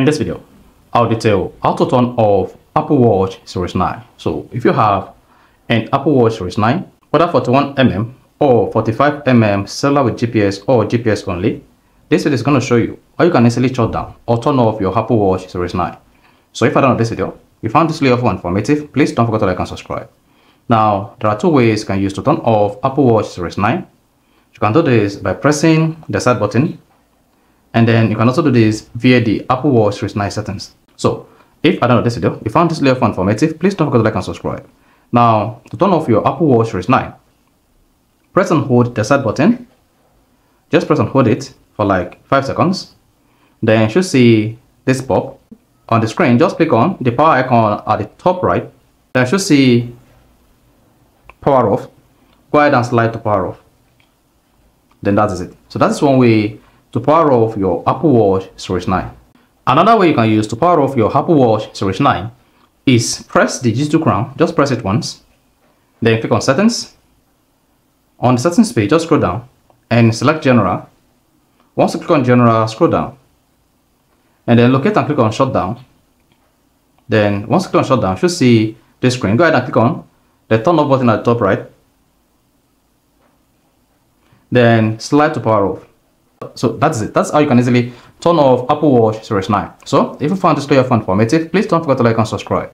In this video, I'll detail how to turn off Apple Watch Series 9. So if you have an Apple Watch Series 9, whether 41mm or 45mm cellular with GPS or GPS only, this video is going to show you how you can easily shut down or turn off your Apple Watch Series 9. So if I don't know this video, you found this video helpful and informative, please don't forget to like and subscribe. Now, there are two ways you can use to turn off Apple Watch Series 9. You can do this by pressing the start button, and then you can also do this via the Apple Watch Series 9 settings. So if I don't know this video, you found this video helpful and informative, please don't forget to like and subscribe. Now, to turn off your Apple Watch Series 9, press and hold the start button. Just press and hold it for like 5 seconds. Then you should see this pop on the screen. Just click on the power icon at the top right. Then you should see power off. Go ahead and slide to power off. Then that is it. So that is one way to power off your Apple Watch Series 9. Another way you can use to power off your Apple Watch Series 9 is press the digital crown. Just press it once. Then click on settings. On the settings page, just scroll down and select general. Once you click on general, scroll down and then locate and click on shutdown. Then once you click on shutdown, you should see this screen. Go ahead and click on the turn off button at the top right. Then slide to power off. So that's it. That's how you can easily turn off Apple Watch Series 9. So if you found this video helpful and informative, please don't forget to like and subscribe.